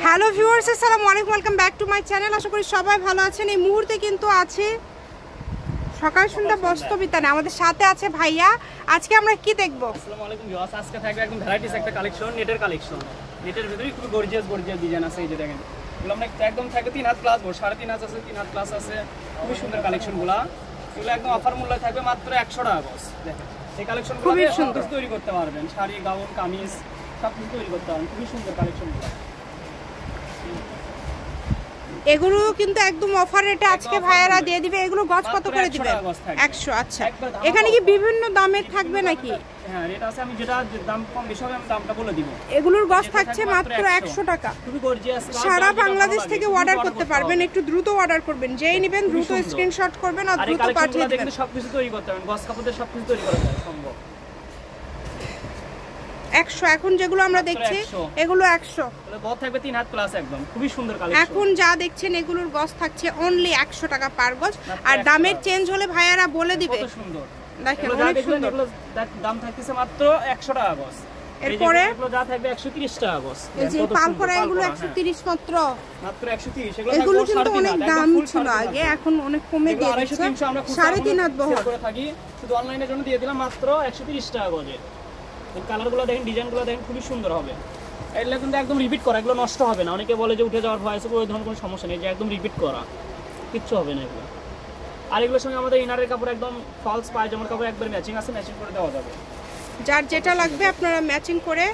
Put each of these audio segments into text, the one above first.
Hello viewers, আসসালামু আলাইকুম, welcome back to my channel. আশা করি সবাই ভালো আছেন। এই মুহূর্তে কিন্তু আছে সকাল সন্ধ্যা বস্ত্রবিতানে, আমাদের সাথে আছে ভাইয়া। আজকে আমরা কি দেখব? আসসালামু আলাইকুম ভিউয়ার্স, আজকে থাকবে একদম ভ্যারাইটিস একটা কালেকশন, নেটের কালেকশন। নেটের ভিতরে খুব গর্জিয়াস ডিজাইন আছে। এই যে দেখেন, এগুলো আমরা একদম থাকবে 3 হাত প্লাস, 3.5 হাত আছে, 3 হাত প্লাস আছে। খুবই সুন্দর কালেকশনগুলো। এগুলো একদম অফার মূল্যে থাকবে মাত্র 100 টাকা গজ। দেখেন এই কালেকশনগুলো খুবই সুন্দর তৈরি করতে পারবেন, শাড়ি, গাউন, কামিজ সব কিছু তৈরি করতে পারবেন। খুবই সুন্দর কালেকশনগুলো। এগুলো কিন্তু একদম অফার রেটে আজকে ভাইয়ারা দিয়ে দিবে। এগুলো গজ কত করে দিবে? 100। আচ্ছা, এখানে কি বিভিন্ন দামের থাকবে নাকি? হ্যাঁ, রেট আছে। আমি যেটা দাম কম বেশি হবে আমি দামটা বলে দিব। এগুলোর গজ থাকছে মাত্র 100 টাকা। খুবই গর্জিয়াস। সারা বাংলাদেশ থেকে অর্ডার করতে পারবেন। একটু দ্রুত অর্ডার করবেন, যেই নেবেন দ্রুত স্ক্রিনশট করবেন আর দ্রুত পাঠিয়ে দিবেন। সবকিছু তৈরি করতে পারবেন, গজ কাপড়ের সবকিছু তৈরি করা যায় সম্ভব। 100 এখন যেগুলো আমরা দেখছি এগুলো 100 গজ থাকবে 3 হাত প্লাস একদম। খুবই সুন্দর কালেকশন। এখন যা দেখছেন এগুলোর গজ থাকছে অনলি 100 টাকা পার গজ। আর দামের চেঞ্জ হলে ভাইয়ারা বলে দিবে। কত সুন্দর দেখেন, অনেক সুন্দর। এগুলো দাম থাকতেছে মাত্র 100 টাকা গজ। এরপরে এগুলো যা থাকবে 130 টাকা গজ। এই যে পাল করা এগুলো 130 মাত্র 130। এগুলো কিন্তু অনেক দাম ছিল আগে, এখন অনেক কমে দিয়ে দিয়েছে। 3.5 হাত বহর করে থাকি, শুধু অনলাইনের জন্য দিয়ে দিলাম মাত্র 130 টাকা গজে। কালারগুলো দেখেন, ডিজাইনগুলো দেখেন, খুবই সুন্দর হবে। এগুলো কিন্তু একদম রিপিট করা, এগুলো নষ্ট হবে না। অনেকে বলে যে উঠে যাওয়ার ভয় আছে, ওই ধরনের কোনো সমস্যা নেই, যে একদম রিপিট করা, কিচ্ছু হবে না এগুলো। আর এগুলোর সঙ্গে আমাদের ইনারের কাপড় একদম ফলস পায়জামার কাপড় একবার ম্যাচিং আছে, ম্যাচিং করে দেওয়া যাবে। যার যেটা লাগবে আপনারা ম্যাচিং করে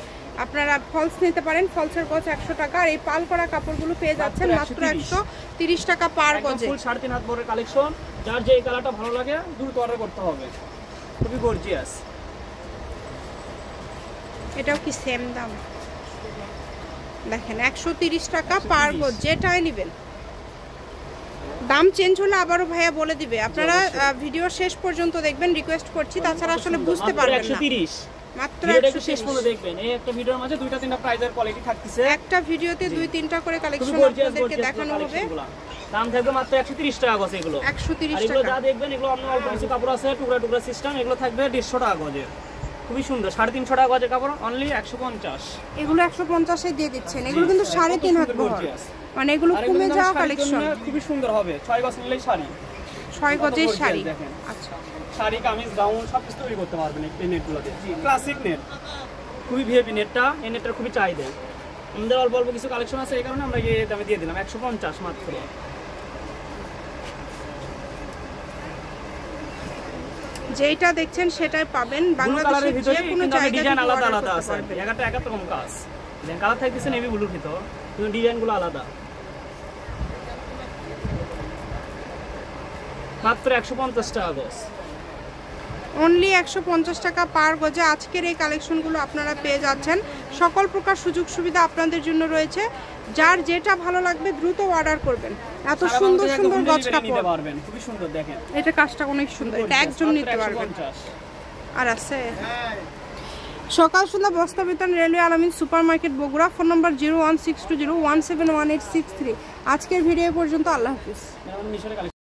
আপনারা ফলস নিতে পারেন। ফলসের গজ 100 টাকা। আর এই পাল করা কাপড়গুলো পেয়ে যাচ্ছেন মাত্র 130 টাকা পার গজে। ফুল 3.5 হাত বড় কালেকশন। যার যে এই কালারটা ভালো লাগে দ্রুত অর্ডার করতে হবে। খুবই গর্জিয়াস। এটাও কি সেম দাম? দেখেন 130 টাকা পার গজ, যেটাই নেবেন। দাম চেঞ্জ হলে আবারও ভাইয়া বলে দিবে। আপনারা ভিডিও শেষ পর্যন্ত দেখবেন, রিকোয়েস্ট করছি, তাছাড়া আসলে বুঝতে পারবেন না। 130 মাত্র 130 শেষ পর্যন্ত দেখবেন। এই একটা ভিডিওর মাঝে 2-3টা প্রাইজের কোয়ালিটি থাকতেছে। একটা ভিডিওতে 2-3টা করে কালেকশন আপনাদেরকে দেখানো হবে। দাম থাকবে মাত্র 130 টাকা গজ। এগুলো 130 টাকা। এগুলো যা দেখবেন এগুলো অন্য অল্প কিছু কাপড় আছে, টুকরা টুকরা সিস্টেম। এগুলো থাকবে 150 টাকা গজের। খুবই সুন্দর। 350 টাকা গজের কাপড় অনলি 150। এগুলো 150 এ দিয়ে দিচ্ছেন। এগুলো কিন্তু 3.5 হাত বহর, মানে এগুলো কমে যাওয়া কালেকশন। খুবই সুন্দর হবে। 6 গজ নিলেই শাড়ি, 6 গজের শাড়ি। দেখেন, আচ্ছা, শাড়ি, কামিজ, গাউন সব কিছু তৈরি করতে পারবেন এই নেটগুলো দিয়ে। ক্লাসিক নেট, খুবই ভিআইপি নেটটা। এই নেটটার খুবই চাহিদা। আমাদের অল্প অল্প কিছু কালেকশন আছে, এই কারণে আমরা এই দামে দিয়ে দিলাম 150 মাত্র। যেটা দেখছেন সেটাই পাবেন। বাংলাদেশের যে কোনো জায়গায় ডিজাইন আলাদা আলাদা আছে। একটা একাত্রকম কাজ। দেন কালার থাকতেছে নেভি ব্লুর ভিতর, কিন্তু ডিজাইনগুলো আলাদা। মাত্র 150 টাকা গজ। অনলি 150 টাকা পার গজে আজকের এই কালেকশনগুলো আপনারা পেয়ে যাচ্ছেন। সকল প্রকার সুযোগ সুবিধা আপনাদের জন্য রয়েছে। যার যেটা ভালো লাগবে দ্রুত অর্ডার করবেন। এত সুন্দর সুন্দর গজ কাপড় পারবেন। খুবই সুন্দর। দেখেন এটা কাজটা অনেক সুন্দর, এটা একজন নিতে পারবেন। আর আছে সকাল সন্ধ্যা বস্ত্রবিতান, রেলওয়ে আলামিন সুপার মার্কেট, বগুড়া। ফোন নম্বর 01620171863। আজকের ভিডিও পর্যন্ত। আল্লাহ হাফিজ।